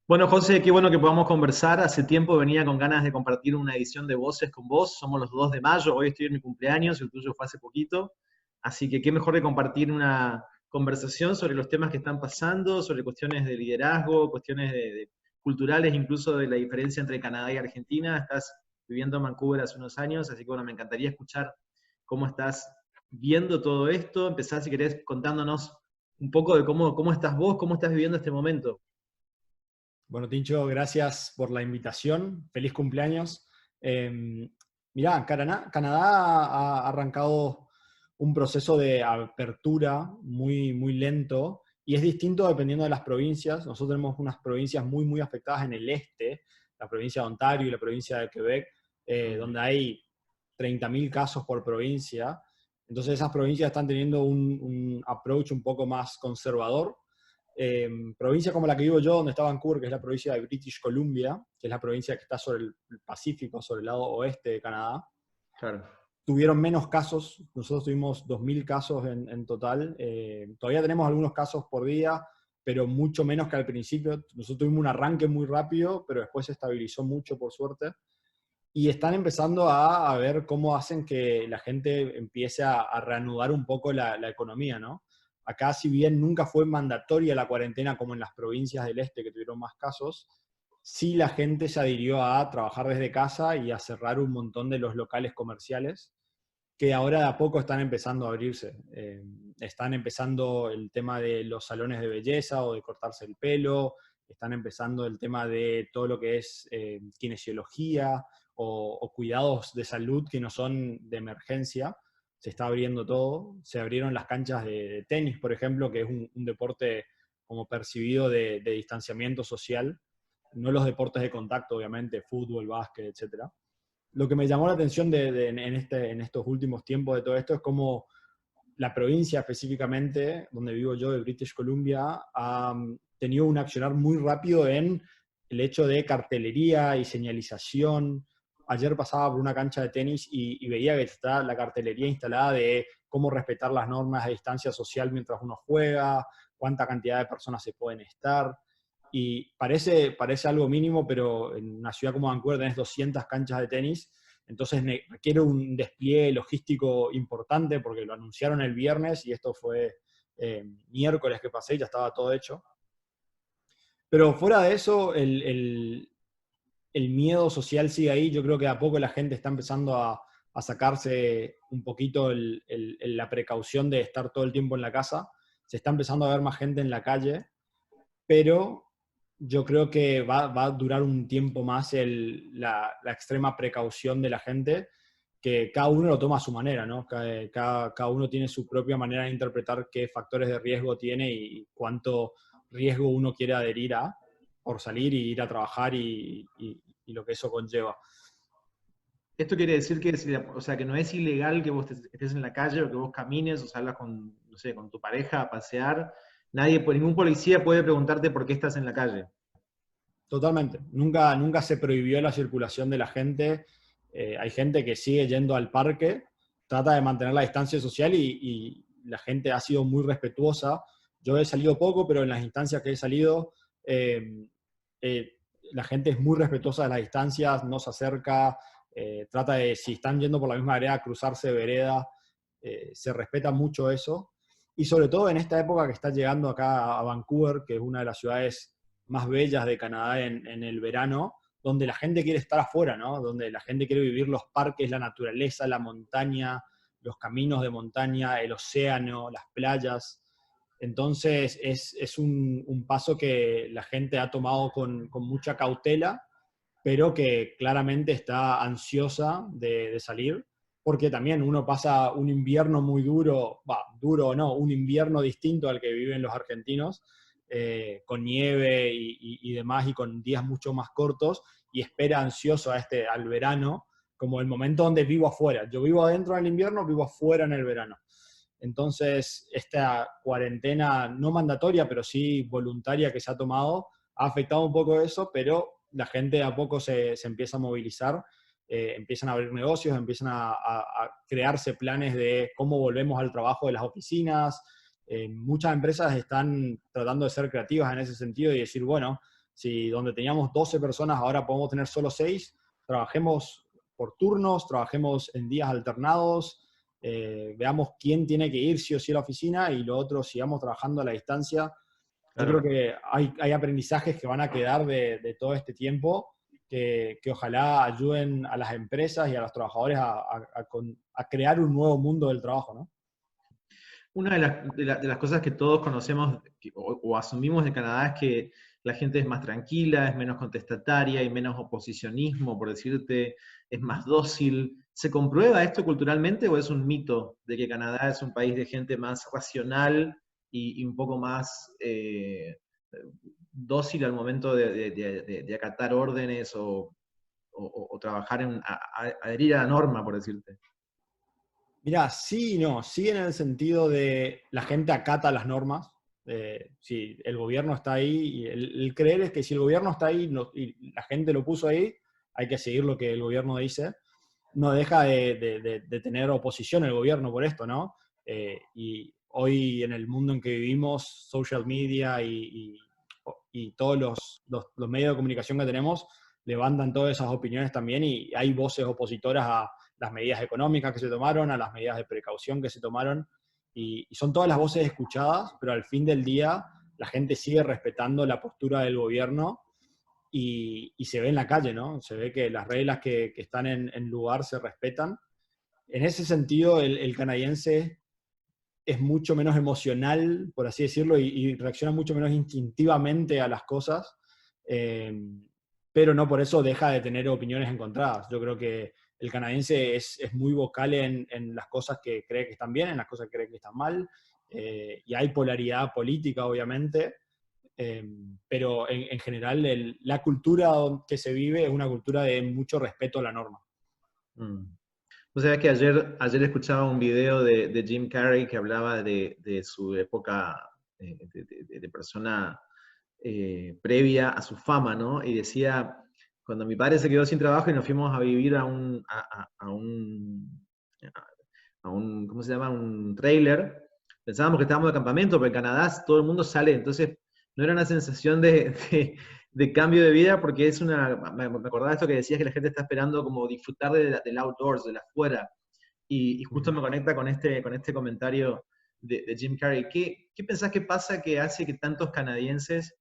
Bueno, José, qué bueno que podamos conversar. Hace tiempo venía con ganas de compartir una edición de Voces con vos. Somos los 2 de mayo, hoy estoy en mi cumpleaños, el tuyo fue hace poquito. Así que qué mejor de compartir una conversación sobre los temas que están pasando, sobre cuestiones de liderazgo, cuestiones culturales, incluso de la diferencia entre Canadá y Argentina. Estás viviendo en Vancouver hace unos años, así que bueno, me encantaría escuchar cómo estás viendo todo esto. Empezar, si querés, contándonos un poco de cómo estás vos, cómo estás viviendo este momento. Bueno, Tincho, gracias por la invitación. Feliz cumpleaños. Mirá, Canadá ha arrancado un proceso de apertura muy lento y es distinto dependiendo de las provincias. Nosotros tenemos unas provincias muy afectadas en el este, la provincia de Ontario y la provincia de Quebec, Mm. donde hay 30.000 casos por provincia. Entonces esas provincias están teniendo un approach un poco más conservador. Provincia como la que vivo yo, donde está Vancouver, que es la provincia de British Columbia, que es la provincia que está sobre el Pacífico, sobre el lado oeste de Canadá, Claro. tuvieron menos casos. Nosotros tuvimos 2.000 casos en total. Todavía tenemos algunos casos por día, pero mucho menos que al principio. Nosotros tuvimos un arranque muy rápido, pero después se estabilizó mucho, por suerte. Y están empezando a ver cómo hacen que la gente empiece a reanudar un poco la economía, ¿no? Acá, si bien nunca fue mandatoria la cuarentena como en las provincias del este que tuvieron más casos, sí la gente se adhirió a trabajar desde casa y a cerrar un montón de los locales comerciales que ahora de a poco están empezando a abrirse. Están empezando el tema de los salones de belleza o de cortarse el pelo, están empezando el tema de todo lo que es kinesiología o cuidados de salud que no son de emergencia. Se está abriendo todo. Se abrieron las canchas de tenis, por ejemplo, que es un deporte como percibido de distanciamiento social. No los deportes de contacto, obviamente, fútbol, básquet, etcétera. Lo que me llamó la atención en estos últimos tiempos de todo esto es cómo la provincia específicamente, donde vivo yo, de British Columbia, ha tenido un accionar muy rápido en el hecho de cartelería y señalización. Ayer pasaba por una cancha de tenis y veía que está la cartelería instalada de cómo respetar las normas de distancia social mientras uno juega, cuánta cantidad de personas se pueden estar. Y parece algo mínimo, pero en una ciudad como Vancouver tenés 200 canchas de tenis, entonces requiere un despliegue logístico importante porque lo anunciaron el viernes y esto fue miércoles que pasé y ya estaba todo hecho. Pero fuera de eso, el miedo social sigue ahí. Yo creo que a poco la gente está empezando a sacarse un poquito la precaución de estar todo el tiempo en la casa. Se está empezando a ver más gente en la calle, pero yo creo que va a durar un tiempo más la extrema precaución de la gente, que cada uno lo toma a su manera, ¿no? Cada uno tiene su propia manera de interpretar qué factores de riesgo tiene y cuánto riesgo uno quiere adherir a por salir y ir a trabajar y lo que eso conlleva. Esto quiere decir que, o sea, que no es ilegal que vos estés en la calle o que vos camines o salgas con, no sé, con tu pareja a pasear. Nadie, ningún policía puede preguntarte por qué estás en la calle. Totalmente. Nunca se prohibió la circulación de la gente. Hay gente que sigue yendo al parque, trata de mantener la distancia social y la gente ha sido muy respetuosa. Yo he salido poco, pero en las instancias que he salido, eh, eh, la gente es muy respetuosa de las distancias, no se acerca, trata de, si están yendo por la misma vereda, cruzarse de vereda. Se respeta mucho eso. Y sobre todo en esta época que está llegando acá a Vancouver, que es una de las ciudades más bellas de Canadá en el verano, donde la gente quiere estar afuera, ¿no? Donde la gente quiere vivir los parques, la naturaleza, la montaña, los caminos de montaña, el océano, las playas. Entonces es un paso que la gente ha tomado con mucha cautela, pero que claramente está ansiosa de salir, porque también uno pasa un invierno muy duro, duro o no, un invierno distinto al que viven los argentinos, con nieve y demás, y con días mucho más cortos, y espera ansioso al verano, como el momento donde vivo afuera. Yo vivo adentro en el invierno, vivo afuera en el verano. Entonces, esta cuarentena no mandatoria, pero sí voluntaria que se ha tomado, ha afectado un poco eso, pero la gente a poco se empieza a movilizar, empiezan a abrir negocios, empiezan a crearse planes de cómo volvemos al trabajo de las oficinas. Muchas empresas están tratando de ser creativas en ese sentido y decir, bueno, Si donde teníamos 12 personas ahora podemos tener solo 6, trabajemos por turnos, trabajemos en días alternados, veamos quién tiene que ir sí o sí a la oficina y lo otro sigamos trabajando a la distancia. Yo creo Claro. que hay aprendizajes que van a quedar de todo este tiempo que ojalá ayuden a las empresas y a los trabajadores a crear un nuevo mundo del trabajo, ¿no? Una de las cosas que todos conocemos o asumimos de Canadá es que la gente es más tranquila, es menos contestataria, hay menos oposicionismo, por decirte, es más dócil. ¿Se comprueba esto culturalmente o es un mito de que Canadá es un país de gente más racional y un poco más dócil al momento de acatar órdenes o trabajar adherir a la norma, por decirte? Mirá, sí y no. Sí en el sentido de la gente acata las normas. Si el gobierno está ahí, y el creer es que si el gobierno está ahí y la gente lo puso ahí, hay que seguir lo que el gobierno dice. No deja de tener oposición el gobierno por esto, ¿no? Y hoy en el mundo en que vivimos, social media y todos los medios de comunicación que tenemos levantan todas esas opiniones también y hay voces opositoras a las medidas económicas que se tomaron, a las medidas de precaución que se tomaron, y son todas las voces escuchadas, pero al fin del día la gente sigue respetando la postura del gobierno y se ve en la calle, ¿no? Se ve que las reglas que están en lugar se respetan. En ese sentido, el canadiense es mucho menos emocional, por así decirlo, y reacciona mucho menos instintivamente a las cosas, eh, pero no por eso deja de tener opiniones encontradas. Yo creo que el canadiense es muy vocal en las cosas que cree que están bien, en las cosas que cree que están mal, y hay polaridad política, obviamente, pero en general la cultura que se vive es una cultura de mucho respeto a la norma. Mm. O sea que ayer escuchaba un video de Jim Carrey que hablaba de su época de persona previa a su fama, ¿no? Y decía, cuando mi padre se quedó sin trabajo y nos fuimos a vivir a un, ¿cómo se llama? Un trailer, pensábamos que estábamos de campamento, pero en Canadá todo el mundo sale, entonces no era una sensación de cambio de vida, porque me acordaba de esto que decías que la gente está esperando como disfrutar del outdoors, de la afuera, y justo me conecta con este comentario de Jim Carrey. ¿Qué pensás que pasa que hace que tantos canadienses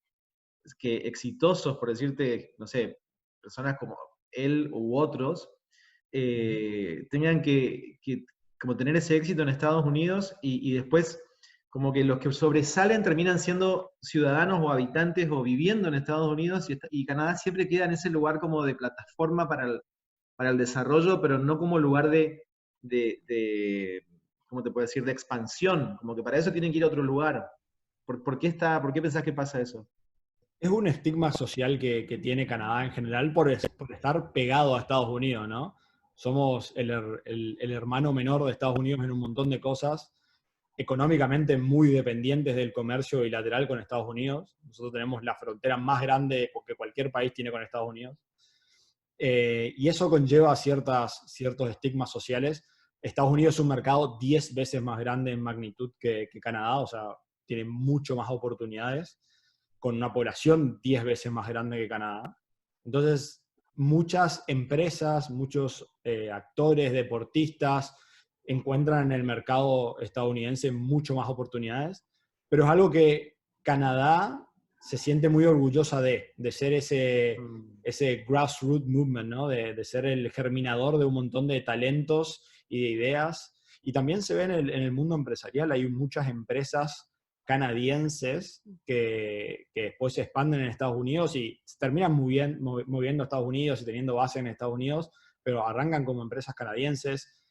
que exitosos, por decirte, no sé, personas como él u otros, tengan que como tener ese éxito en Estados Unidos y después como que los que sobresalen terminan siendo ciudadanos o habitantes o viviendo en Estados Unidos y Canadá siempre queda en ese lugar como de plataforma para el desarrollo, pero no como lugar de ¿cómo te puedo decir?, de expansión, como que para eso tienen que ir a otro lugar. ¿Por qué pensás que pasa eso? Es un estigma social que tiene Canadá en general por estar pegado a Estados Unidos, ¿no? Somos el hermano menor de Estados Unidos en un montón de cosas, económicamente muy dependientes del comercio bilateral con Estados Unidos. Nosotros tenemos la frontera más grande que cualquier país tiene con Estados Unidos. Y eso conlleva ciertos estigmas sociales. Estados Unidos es un mercado 10 veces más grande en magnitud que Canadá, o sea, tiene mucho más oportunidades, con una población 10 veces más grande que Canadá. Entonces, muchas empresas, muchos actores, deportistas, encuentran en el mercado estadounidense mucho más oportunidades, pero es algo que Canadá se siente muy orgullosa de ser ese grassroots movement, ¿no? De ser el germinador de un montón de talentos y de ideas. Y también se ve en el mundo empresarial, hay muchas empresas canadienses que después se expanden en Estados Unidos y se terminan moviendo a Estados Unidos y teniendo base en Estados Unidos, pero arrancan como empresas canadienses.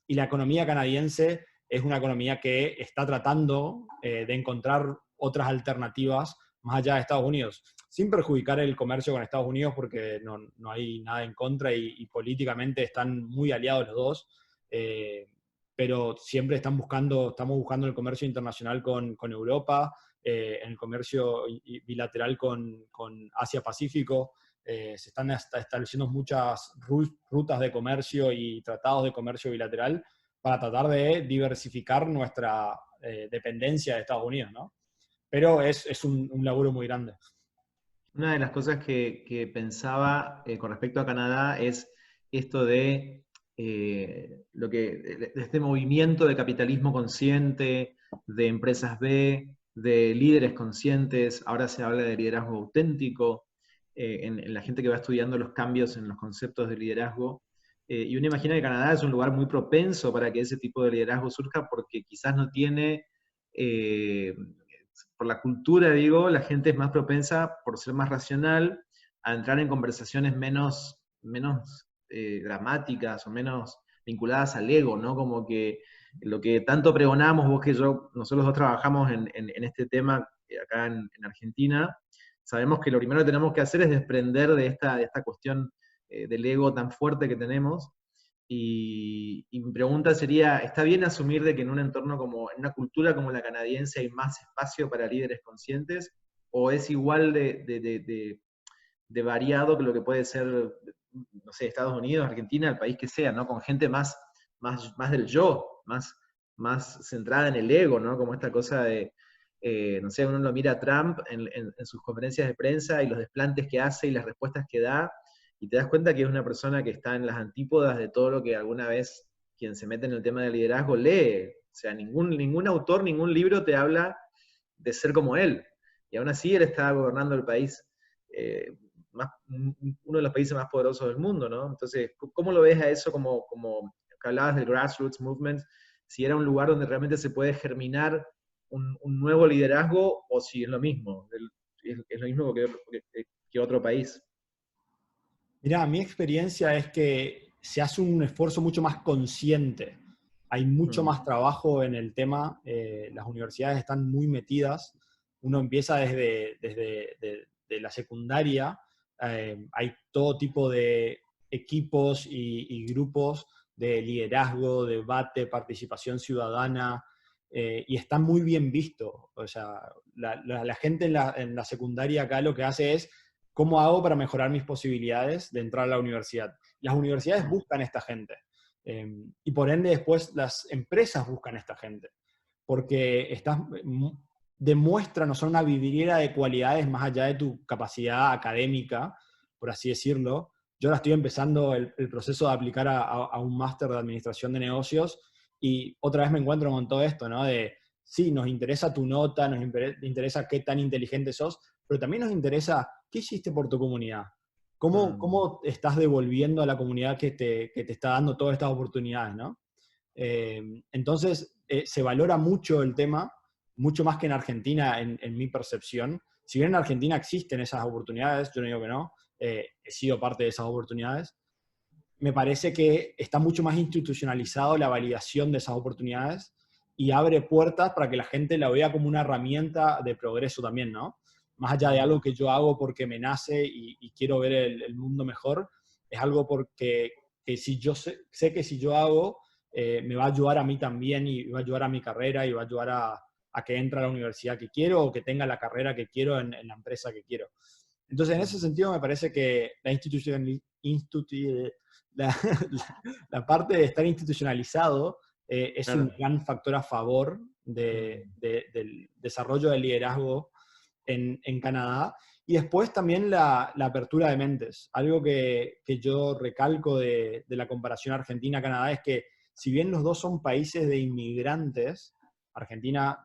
Y la economía canadiense es una economía que está tratando de encontrar otras alternativas más allá de Estados Unidos, sin perjudicar el comercio con Estados Unidos porque no hay nada en contra y políticamente están muy aliados los dos, pero siempre estamos buscando el comercio internacional con Europa, en el comercio bilateral con Asia-Pacífico. Se están estableciendo muchas rutas de comercio y tratados de comercio bilateral para tratar de diversificar nuestra dependencia de Estados Unidos, ¿no? Pero es un laburo muy grande. Una de las cosas que pensaba con respecto a Canadá es esto de de este movimiento de capitalismo consciente, de empresas B, de líderes conscientes. Ahora se habla de liderazgo auténtico, en la gente que va estudiando los cambios en los conceptos de liderazgo. Y uno imagina que Canadá es un lugar muy propenso para que ese tipo de liderazgo surja porque quizás no tiene eh, por la cultura, digo, la gente es más propensa, por ser más racional, a entrar en conversaciones menos dramáticas o menos vinculadas al ego, ¿no? Como que lo que tanto pregonamos, vos que yo, nosotros dos trabajamos en este tema acá en Argentina, sabemos que lo primero que tenemos que hacer es desprender de esta cuestión del ego tan fuerte que tenemos. Y mi pregunta sería, ¿está bien asumir de que en un entorno como, en una cultura como la canadiense hay más espacio para líderes conscientes? ¿O es igual de variado que lo que puede ser, no sé, Estados Unidos, Argentina, el país que sea, ¿no? Con gente más del yo, más centrada en el ego, ¿no? Como esta cosa de, no sé, uno lo mira a Trump en sus conferencias de prensa y los desplantes que hace y las respuestas que da, y te das cuenta que es una persona que está en las antípodas de todo lo que alguna vez quien se mete en el tema del liderazgo lee. O sea, ningún autor, ningún libro te habla de ser como él. Y aún así él está gobernando el país, uno de los países más poderosos del mundo, ¿no? Entonces, ¿cómo lo ves a eso como que hablabas del grassroots movement? Si era un lugar donde realmente se puede germinar un nuevo liderazgo o si es lo mismo, es lo mismo que otro país. Mira, mi experiencia es que se hace un esfuerzo mucho más consciente. Hay mucho Mm, más trabajo en el tema. Las universidades están muy metidas. Uno empieza de la secundaria. Hay todo tipo de equipos y grupos de liderazgo, debate, participación ciudadana, y está muy bien visto. O sea, la gente en la secundaria acá lo que hace es ¿cómo hago para mejorar mis posibilidades de entrar a la universidad? Las universidades buscan esta gente. Y por ende después las empresas buscan esta gente. Porque demuestran, o son una vidriera de cualidades más allá de tu capacidad académica, por así decirlo. Yo ahora estoy empezando el proceso de aplicar a un máster de administración de negocios y otra vez me encuentro con todo esto, ¿no? De, sí, nos interesa tu nota, nos interesa qué tan inteligente sos, pero también nos interesa qué hiciste por tu comunidad. mm. ¿Cómo estás devolviendo a la comunidad que te está dando todas estas oportunidades, ¿no? Entonces, se valora mucho el tema, mucho más que en Argentina, en mi percepción. Si bien en Argentina existen esas oportunidades, yo no digo que no, he sido parte de esas oportunidades, me parece que está mucho más institucionalizado la validación de esas oportunidades y abre puertas para que la gente la vea como una herramienta de progreso también, ¿no? Más allá de algo que yo hago porque me nace y quiero ver el mundo mejor, es algo porque que si yo sé que si yo hago, me va a ayudar a mí también y va a ayudar a mi carrera y va a ayudar a que entre a la universidad que quiero o que tenga la carrera que quiero en la empresa que quiero. Entonces, en ese Mm, sentido, me parece que la, la parte de estar institucionalizado es un claro. gran factor a favor Mm, del desarrollo del liderazgo en Canadá. Y después también la apertura de mentes. Algo que yo recalco de la comparación Argentina-Canadá es que si bien los dos son países de inmigrantes, Argentina,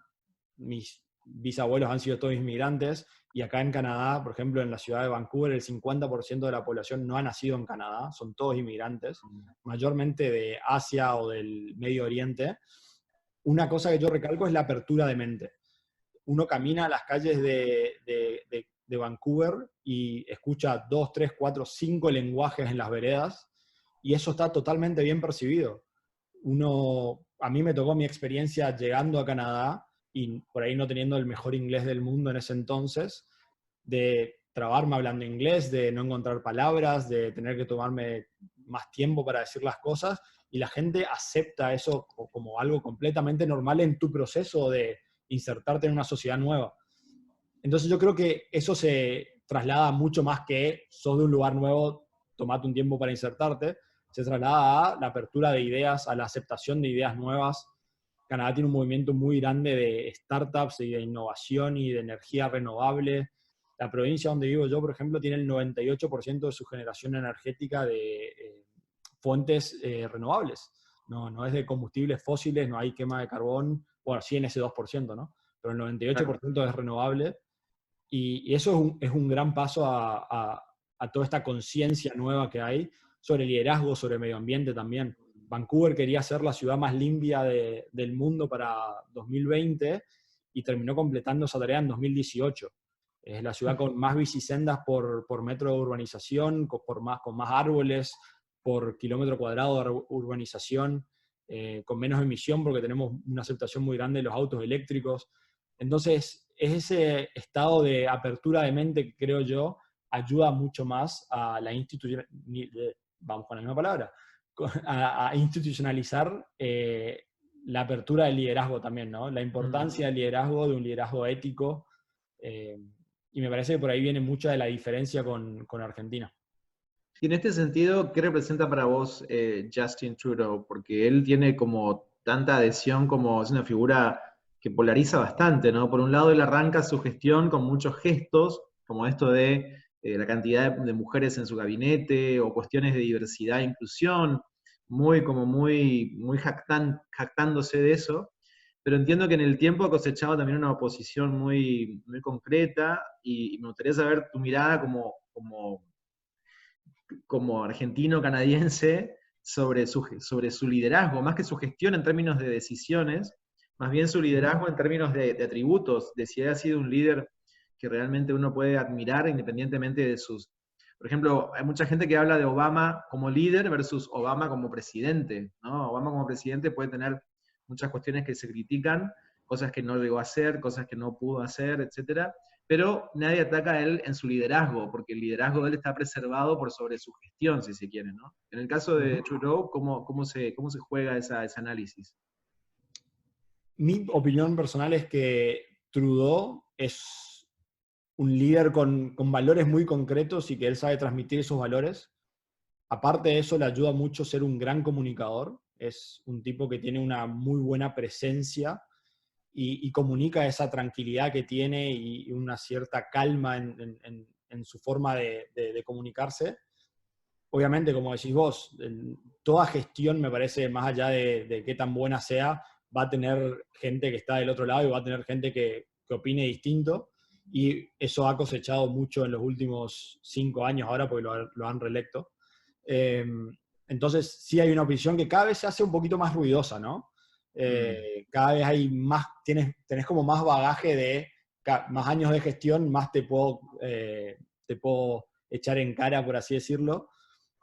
mis bisabuelos han sido todos inmigrantes, y acá en Canadá, por ejemplo, en la ciudad de Vancouver, el 50% de la población no ha nacido en Canadá, son todos inmigrantes, mm, mayormente de Asia o del Medio Oriente. Una cosa que yo recalco es la apertura de mente. Uno camina a las calles de Vancouver y escucha 2, 3, 4, 5 lenguajes en las veredas, y eso está totalmente bien percibido. A mí me tocó mi experiencia llegando a Canadá y por ahí no teniendo el mejor inglés del mundo en ese entonces, de trabarme hablando inglés, de no encontrar palabras, de tener que tomarme más tiempo para decir las cosas, y la gente acepta eso como algo completamente normal en tu proceso de insertarte en una sociedad nueva. Entonces yo creo que eso se traslada mucho más que sos de un lugar nuevo, tomate un tiempo para insertarte, se traslada a la apertura de ideas, a la aceptación de ideas nuevas. Canadá tiene un movimiento muy grande de startups y de innovación y de energía renovable. La provincia donde vivo yo, por ejemplo, tiene el 98% de su generación energética de fuentes renovables. No es de combustibles fósiles, no hay quema de carbón, bueno, sí en ese 2%, ¿no? Pero el 98% es renovable. Y eso es un gran paso a toda esta conciencia nueva que hay sobre liderazgo, sobre medio ambiente también. Vancouver quería ser la ciudad más limpia del mundo para 2020 y terminó completando esa tarea en 2018. Es la ciudad con más bicisendas por metro de urbanización, con más árboles por kilómetro cuadrado de urbanización, con menos emisión porque tenemos una aceptación muy grande de los autos eléctricos. Entonces, es ese estado de apertura de mente que creo yo ayuda mucho más a la vamos con la misma palabra, a institucionalizar la apertura del liderazgo también, ¿no? La importancia del liderazgo, de un liderazgo ético, y me parece que por ahí viene mucha de la diferencia con Argentina. Y en este sentido, ¿qué representa para vos Justin Trudeau? Porque él tiene como tanta adhesión, como es una figura que polariza bastante, ¿no? Por un lado, él arranca su gestión con muchos gestos, como esto de la cantidad de mujeres en su gabinete, o cuestiones de diversidad e inclusión, muy jactándose de eso, pero entiendo que en el tiempo ha cosechado también una oposición muy concreta, y me gustaría saber tu mirada como argentino-canadiense sobre su liderazgo, más que su gestión en términos de decisiones, más bien su liderazgo en términos de atributos, de si ha sido un líder que realmente uno puede admirar independientemente de sus... Por ejemplo, hay mucha gente que habla de Obama como líder versus Obama como presidente, ¿no? Obama como presidente puede tener muchas cuestiones que se critican, cosas que no llegó a hacer, cosas que no pudo hacer, etcétera, pero nadie ataca a él en su liderazgo, porque el liderazgo de él está preservado por sobre su gestión, si se quiere, ¿no? En el caso de Trudeau, ¿cómo se juega ese análisis? Mi opinión personal es que Trudeau es un líder con valores muy concretos y que él sabe transmitir esos valores. Aparte de eso, le ayuda mucho ser un gran comunicador. Es un tipo que tiene una muy buena presencia y comunica esa tranquilidad que tiene y una cierta calma en su forma de comunicarse. Obviamente, como decís vos, toda gestión me parece, más allá de qué tan buena sea, va a tener gente que está del otro lado y va a tener gente que opine distinto. Y eso ha cosechado mucho en los últimos 5 años ahora, porque lo han reelecto. Eh, entonces, sí hay una opinión que cada vez se hace un poquito más ruidosa, ¿no? Cada vez hay más, tenés como más bagaje más años de gestión, más te puedo echar en cara, por así decirlo.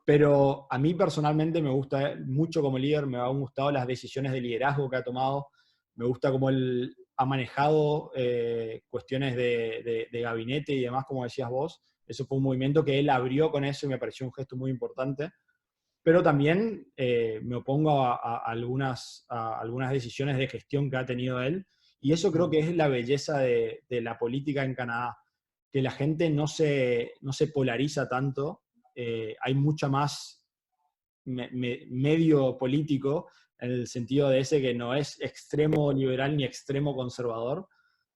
Pero a mí personalmente me gusta mucho como líder, me han gustado las decisiones de liderazgo que ha tomado, me gusta cómo él ha manejado cuestiones de gabinete y demás, como decías vos. Eso fue un movimiento que él abrió con eso y me pareció un gesto muy importante. Pero también me opongo a algunas decisiones de gestión que ha tenido él. Y eso creo que es la belleza de la política en Canadá, que la gente no se polariza tanto. Hay mucha más medio político, en el sentido de ese que no es extremo liberal ni extremo conservador.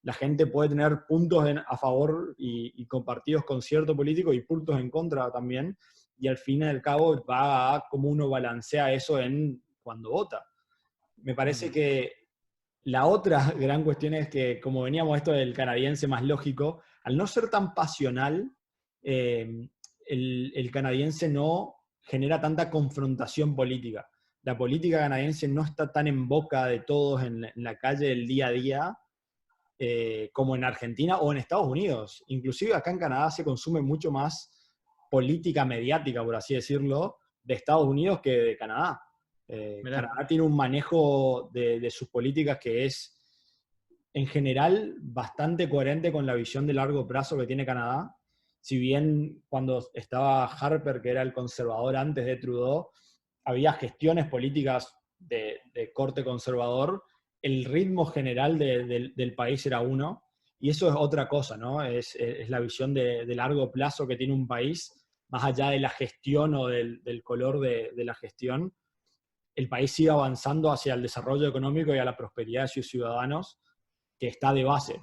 La gente puede tener puntos a favor y compartidos con cierto político y puntos en contra también, y al fin y al cabo va a cómo uno balancea eso cuando vota. Me parece que la otra gran cuestión es que, como veníamos esto del canadiense más lógico, al no ser tan pasional, el canadiense no genera tanta confrontación política. La política canadiense no está tan en boca de todos en la calle del día a día como en Argentina o en Estados Unidos. Inclusive acá en Canadá se consume mucho más política mediática, por así decirlo, de Estados Unidos que de Canadá. Canadá tiene un manejo de sus políticas que es, en general, bastante coherente con la visión de largo plazo que tiene Canadá. Si bien cuando estaba Harper, que era el conservador antes de Trudeau, había gestiones políticas de corte conservador, el ritmo general del país era uno, y eso es otra cosa, ¿no? Es la visión de largo plazo que tiene un país, más allá de la gestión o del color de la gestión. El país sigue avanzando hacia el desarrollo económico y a la prosperidad de sus ciudadanos, que está de base.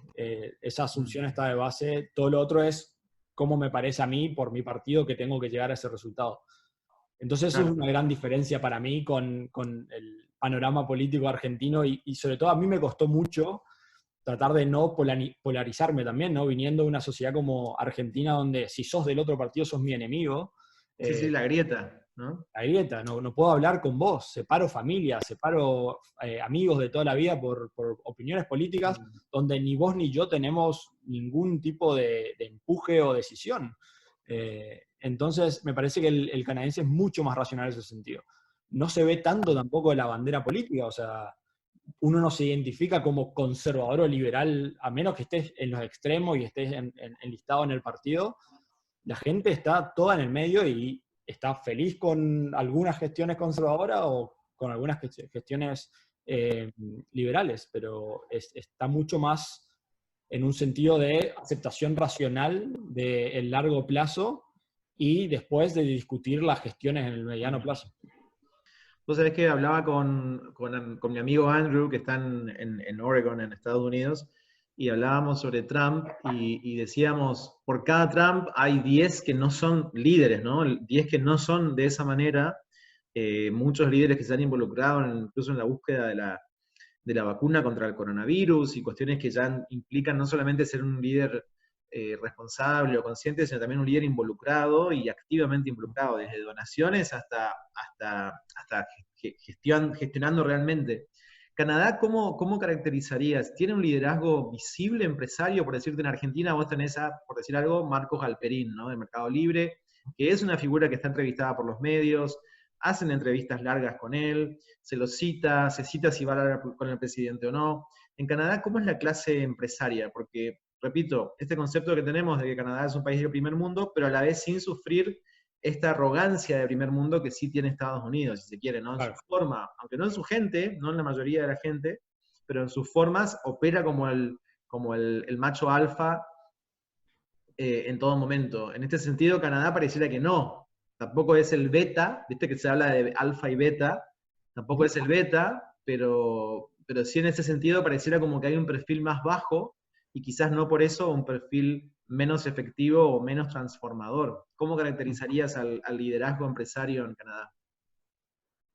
Esa asunción está de base. Todo lo otro es cómo me parece a mí, por mi partido, que tengo que llegar a ese resultado. Entonces eso es una gran diferencia para mí con el panorama político argentino y sobre todo a mí me costó mucho tratar de no polarizarme también, ¿no? Viniendo de una sociedad como Argentina donde si sos del otro partido sos mi enemigo. Sí, sí, la grieta, ¿no? La grieta, no puedo hablar con vos, separo familia, separo amigos de toda la vida por opiniones políticas donde ni vos ni yo tenemos ningún tipo de empuje o decisión. Entonces, me parece que el canadiense es mucho más racional en ese sentido. No se ve tanto tampoco de la bandera política, o sea, uno no se identifica como conservador o liberal, a menos que estés en los extremos y estés enlistado en el partido. La gente está toda en el medio y está feliz con algunas gestiones conservadoras o con algunas gestiones liberales, pero está mucho más en un sentido de aceptación racional del largo plazo y después de discutir las gestiones en el mediano plazo. Vos sabés que hablaba con mi amigo Andrew, que está en Oregon, en Estados Unidos, y hablábamos sobre Trump y decíamos, por cada Trump hay 10 que no son líderes, ¿no? 10 que no son de esa manera. Muchos líderes que se han involucrado incluso en la búsqueda de la vacuna contra el coronavirus y cuestiones que ya implican no solamente ser un líder responsable o consciente, sino también un líder involucrado y activamente involucrado, desde donaciones hasta gestionando realmente. Canadá, ¿cómo caracterizarías? ¿Tiene un liderazgo visible empresario? Por decirte, en Argentina vos tenés por decir algo, Marcos Galperín, ¿no? De Mercado Libre, que es una figura que está entrevistada por los medios, hacen entrevistas largas con él, se cita si va a hablar con el presidente o no. En Canadá, ¿cómo es la clase empresaria? Porque, repito, este concepto que tenemos de que Canadá es un país del primer mundo, pero a la vez sin sufrir esta arrogancia de primer mundo que sí tiene Estados Unidos, si se quiere, ¿no? En su forma, aunque no en su gente, no en la mayoría de la gente, pero en sus formas opera como el macho alfa en todo momento. En este sentido, Canadá pareciera que no. Tampoco es el beta, viste que se habla de alfa y beta, tampoco es el beta, pero sí en ese sentido pareciera como que hay un perfil más bajo y quizás no por eso un perfil menos efectivo o menos transformador. ¿Cómo caracterizarías al liderazgo empresario en Canadá?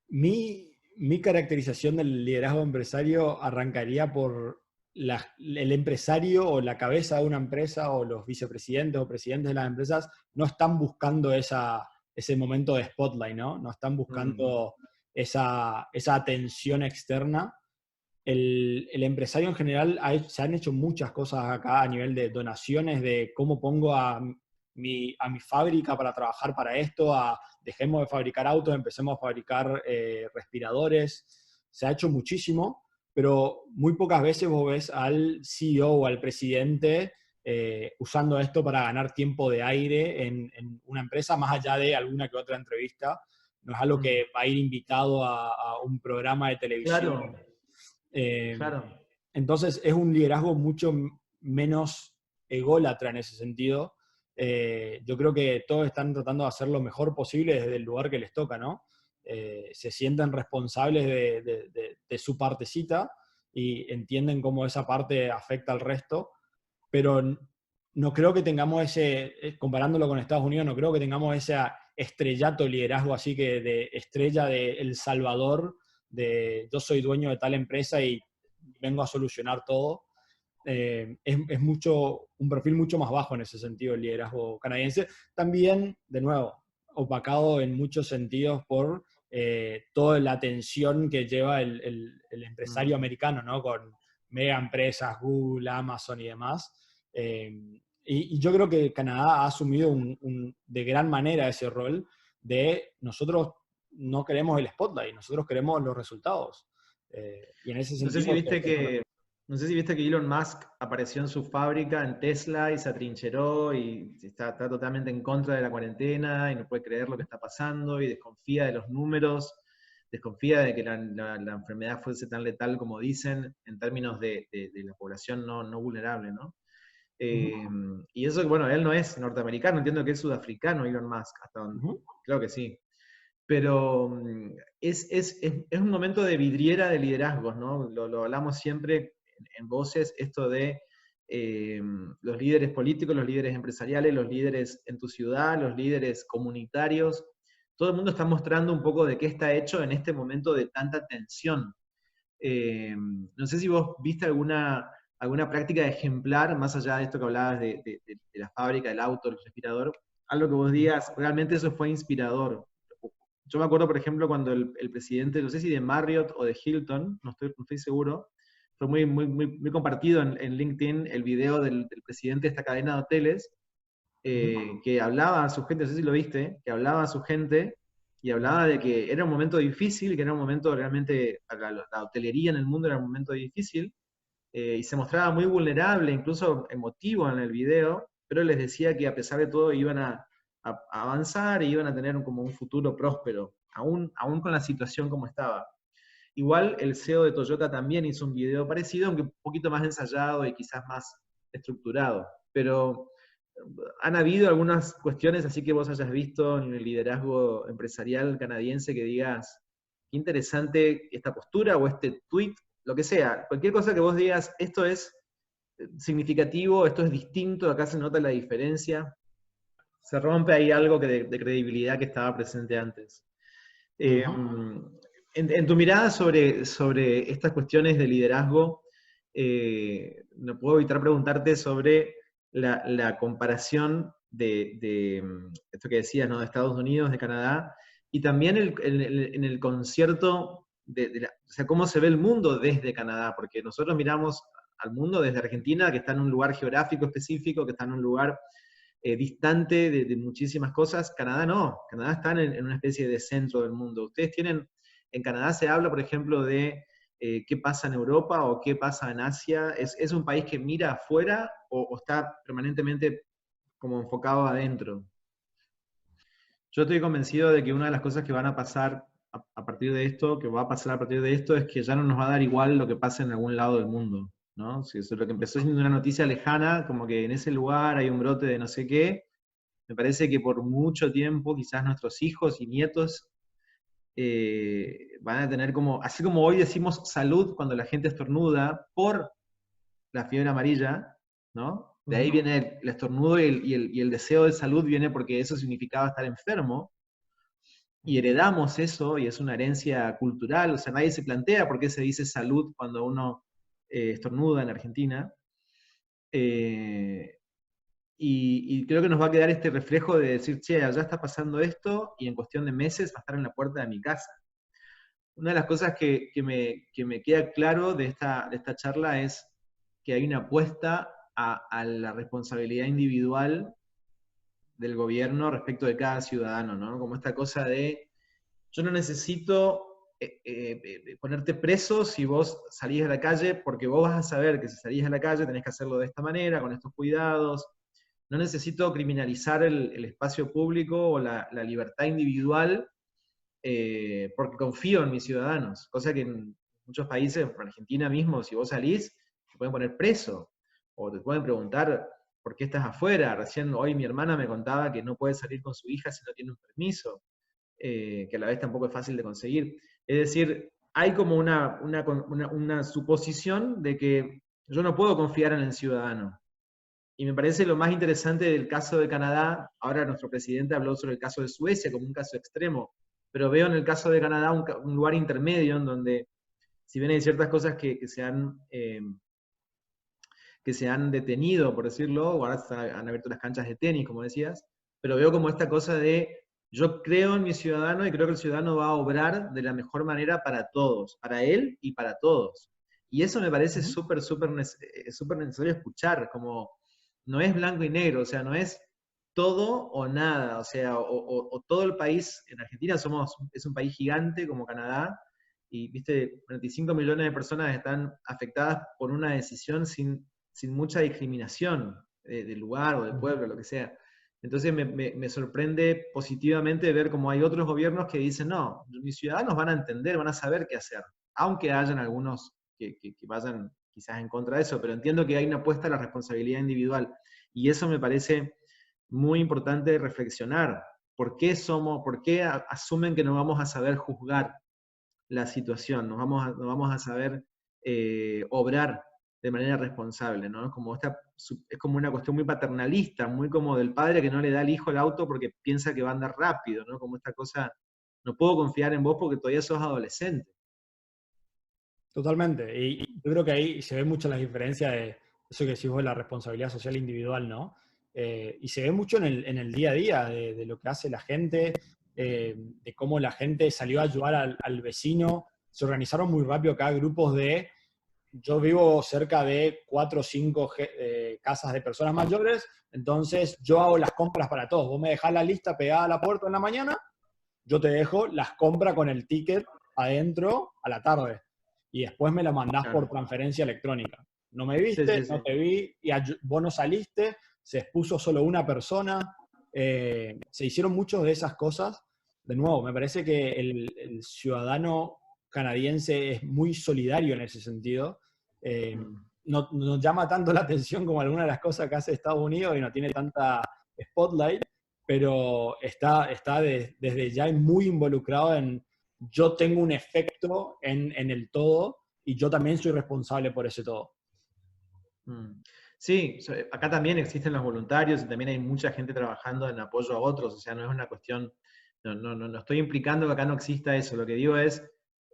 Mi caracterización del liderazgo empresario arrancaría por el empresario o la cabeza de una empresa o los vicepresidentes o presidentes de las empresas no están buscando ese momento de spotlight, ¿no? No están buscando esa atención externa. El empresario en general se han hecho muchas cosas acá a nivel de donaciones, de cómo pongo a mi fábrica para trabajar para esto, dejemos de fabricar autos, empecemos a fabricar respiradores. Se ha hecho muchísimo, pero muy pocas veces vos ves al CEO o al presidente usando esto para ganar tiempo de aire en una empresa, más allá de alguna que otra entrevista. No es algo que va a ir invitado a un programa de televisión. Claro, claro. Entonces es un liderazgo mucho menos ególatra en ese sentido. Yo creo que todos están tratando de hacer lo mejor posible desde el lugar que les toca, ¿no? Se sienten responsables de su partecita y entienden cómo esa parte afecta al resto, pero no creo que tengamos comparándolo con Estados Unidos, no creo que tengamos ese estrellato liderazgo así que de estrella de El Salvador, de yo soy dueño de tal empresa y vengo a solucionar todo. Es un perfil mucho más bajo en ese sentido el liderazgo canadiense. También, de nuevo, opacado en muchos sentidos por toda la atención que lleva el empresario americano, ¿no? Con mega empresas, Google, Amazon y demás. Y yo creo que Canadá ha asumido de gran manera ese rol de nosotros no queremos el spotlight, nosotros queremos los resultados. Y en ese No sé si sentido... viste que, no sé si viste que Elon Musk apareció en su fábrica en Tesla y se atrincheró y está totalmente en contra de la cuarentena y no puede creer lo que está pasando y desconfía de los números, desconfía de que la enfermedad fuese tan letal como dicen en términos de la población no vulnerable, ¿no? Y eso, bueno, él no es norteamericano, entiendo que es sudafricano Elon Musk, hasta donde, creo que sí. Pero es un momento de vidriera de liderazgos, ¿no? Lo hablamos siempre en Voces, esto de los líderes políticos, los líderes empresariales, los líderes en tu ciudad, los líderes comunitarios. Todo el mundo está mostrando un poco de qué está hecho en este momento de tanta tensión. No sé si vos viste alguna práctica ejemplar, más allá de esto que hablabas de la fábrica, del auto, el respirador, algo que vos digas, realmente eso fue inspirador. Yo me acuerdo, por ejemplo, cuando el presidente, no sé si de Marriott o de Hilton, no estoy seguro, fue muy compartido en LinkedIn el video del presidente de esta cadena de hoteles, que hablaba a su gente, no sé si lo viste, que hablaba a su gente y hablaba de que era un momento difícil, que era un momento realmente, para la hotelería en el mundo era un momento difícil, y se mostraba muy vulnerable, incluso emotivo en el video, pero les decía que a pesar de todo iban a avanzar y iban a tener como un futuro próspero, aún con la situación como estaba. Igual el CEO de Toyota también hizo un video parecido, aunque un poquito más ensayado y quizás más estructurado. Pero han habido algunas cuestiones así que vos hayas visto en el liderazgo empresarial canadiense que digas, qué interesante esta postura o este tweet, lo que sea. Cualquier cosa que vos digas, esto es significativo, esto es distinto, acá se nota la diferencia. Se rompe ahí algo de credibilidad que estaba presente antes. En tu mirada sobre estas cuestiones de liderazgo, no puedo evitar preguntarte sobre la comparación de esto que decías, ¿no? De Estados Unidos, de Canadá, y también en el concierto o sea, cómo se ve el mundo desde Canadá, porque nosotros miramos al mundo desde Argentina, que está en un lugar geográfico específico, que está en un lugar distante de muchísimas cosas. Canadá no, Canadá está en una especie de centro del mundo. Ustedes tienen, en Canadá se habla, por ejemplo, de qué pasa en Europa o qué pasa en Asia. ¿Es un país que mira afuera o está permanentemente como enfocado adentro? Yo estoy convencido de que una de las cosas que van a pasar a partir de esto, que va a pasar a partir de esto, es que ya no nos va a dar igual lo que pasa en algún lado del mundo, ¿no? Si eso es lo que empezó siendo una noticia lejana, como que en ese lugar hay un brote de no sé qué, me parece que por mucho tiempo quizás nuestros hijos y nietos van a tener como, así como hoy decimos salud cuando la gente estornuda por la fiebre amarilla, ¿no? De ahí viene el estornudo y el deseo de salud viene porque eso significaba estar enfermo, y heredamos eso, y es una herencia cultural, o sea, nadie se plantea por qué se dice salud cuando uno estornuda en Argentina. Y creo que nos va a quedar este reflejo de decir, che, allá está pasando esto, y en cuestión de meses va a estar en la puerta de mi casa. Una de las cosas que me queda claro de esta charla es que hay una apuesta a la responsabilidad individual del gobierno respecto de cada ciudadano, ¿no? Como esta cosa de, yo no necesito ponerte preso si vos salís a la calle, porque vos vas a saber que si salís a la calle tenés que hacerlo de esta manera, con estos cuidados. No necesito criminalizar el espacio público o la libertad individual porque confío en mis ciudadanos, cosa que en muchos países, en Argentina mismo, si vos salís, te pueden poner preso, o te pueden preguntar por qué estás afuera. Recién hoy mi hermana me contaba que no puede salir con su hija si no tiene un permiso, que a la vez tampoco es fácil de conseguir. Es decir, hay como una suposición de que yo no puedo confiar en el ciudadano. Y me parece lo más interesante del caso de Canadá, ahora nuestro presidente habló sobre el caso de Suecia como un caso extremo, pero veo en el caso de Canadá un lugar intermedio en donde, si bien hay ciertas cosas que se han detenido, por decirlo, ahora han abierto las canchas de tenis, como decías, pero veo como esta cosa de, yo creo en mi ciudadano y creo que el ciudadano va a obrar de la mejor manera para todos, para él y para todos. Y eso me parece súper necesario escuchar, como no es blanco y negro, o sea, no es todo o nada, o sea, o todo el país, en Argentina es un país gigante como Canadá, y viste, 25 millones de personas están afectadas por una decisión sin mucha discriminación del lugar o del pueblo, lo que sea. Entonces me sorprende positivamente ver cómo hay otros gobiernos que dicen, no, mis ciudadanos van a entender, van a saber qué hacer, aunque hayan algunos que vayan quizás en contra de eso, pero entiendo que hay una apuesta a la responsabilidad individual, y eso me parece muy importante reflexionar. ¿Por qué asumen que no vamos a saber juzgar la situación, no vamos a saber obrar de manera responsable, ¿no? Es como una cuestión muy paternalista, muy como del padre que no le da al hijo el auto porque piensa que va a andar rápido, ¿no? Como esta cosa, no puedo confiar en vos porque todavía sos adolescente. Totalmente. Y yo creo que ahí se ve mucho la diferencia de eso que decís vos, de la responsabilidad social individual, ¿no? Y se ve mucho en el día a día de lo que hace la gente, de cómo la gente salió a ayudar al vecino. Se organizaron muy rápido acá grupos de... Yo vivo cerca de 4 o 5 casas de personas mayores, entonces yo hago las compras para todos. Vos me dejás la lista pegada a la puerta en la mañana, yo te dejo las compras con el ticket adentro a la tarde y después me la mandás por Claro. transferencia electrónica. No me Sí, viste, sí, no sí. Sí. te vi, y vos no saliste, se expuso solo una persona. Se hicieron muchas de esas cosas. De nuevo, me parece que el ciudadano canadiense es muy solidario en ese sentido. Eh, Mm. no llama tanto la atención como algunas de las cosas que hace Estados Unidos y no tiene tanta spotlight, pero está desde ya muy involucrado en yo tengo un efecto en el todo y yo también soy responsable por ese todo. Mm. Sí, acá también existen los voluntarios y también hay mucha gente trabajando en apoyo a otros, o sea, no es una cuestión, no estoy implicando que acá no exista eso, lo que digo es,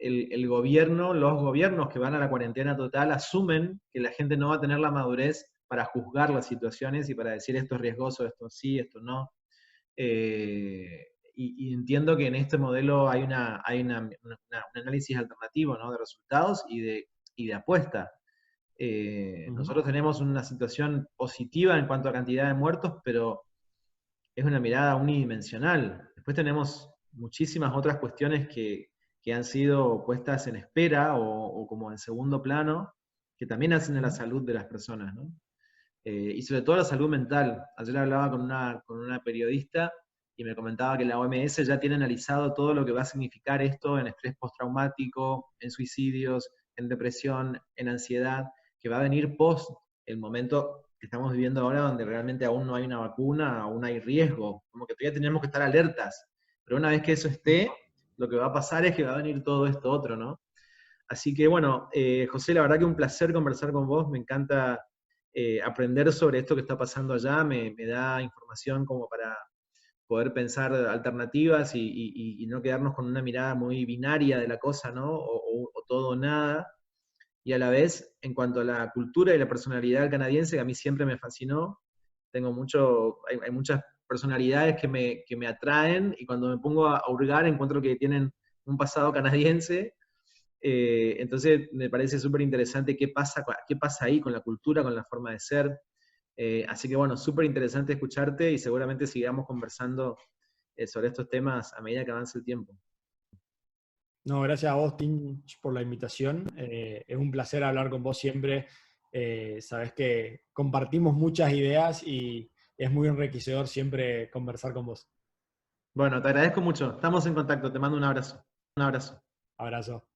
el gobierno, los gobiernos que van a la cuarentena total asumen que la gente no va a tener la madurez para juzgar las situaciones y para decir esto es riesgoso, esto sí, esto no. Y entiendo que en este modelo un análisis alternativo, ¿no? De resultados y de apuesta. Ujú. Nosotros tenemos una situación positiva en cuanto a cantidad de muertos, pero es una mirada unidimensional. Después tenemos muchísimas otras cuestiones que han sido puestas en espera o como en segundo plano, que también hacen a la Ujú. salud de las personas, ¿no? Y sobre todo la salud mental. Ayer hablaba con una periodista y me comentaba que la OMS ya tiene analizado todo lo que va a significar esto en estrés postraumático, en suicidios, en depresión, en ansiedad, que va a venir post el momento que estamos viviendo ahora, donde realmente aún no hay una vacuna, aún hay riesgo, como que todavía tenemos que estar alertas. Pero una vez que eso esté, lo que va a pasar es que va a venir todo esto otro, ¿no? Así que bueno, José, la verdad que un placer conversar con vos, me encanta aprender sobre esto que está pasando allá, me da información como para poder pensar alternativas y no quedarnos con una mirada muy binaria de la cosa, ¿no? O todo o nada. Y a la vez, en cuanto a la cultura y la personalidad del canadiense, que a mí siempre me fascinó, hay muchas personalidades que me atraen y cuando me pongo a hurgar encuentro que tienen un pasado canadiense. Entonces me parece súper interesante qué pasa ahí con la cultura, con la forma de ser. Así que bueno, súper interesante escucharte y seguramente sigamos conversando sobre estos temas a medida que avance el tiempo. No, gracias a vos, Tinch, por la invitación. Es un placer hablar con vos siempre. Sabés que compartimos muchas ideas y es muy enriquecedor siempre conversar con vos. Bueno, te agradezco mucho. Estamos en contacto. Te mando un abrazo. Un abrazo. Abrazo.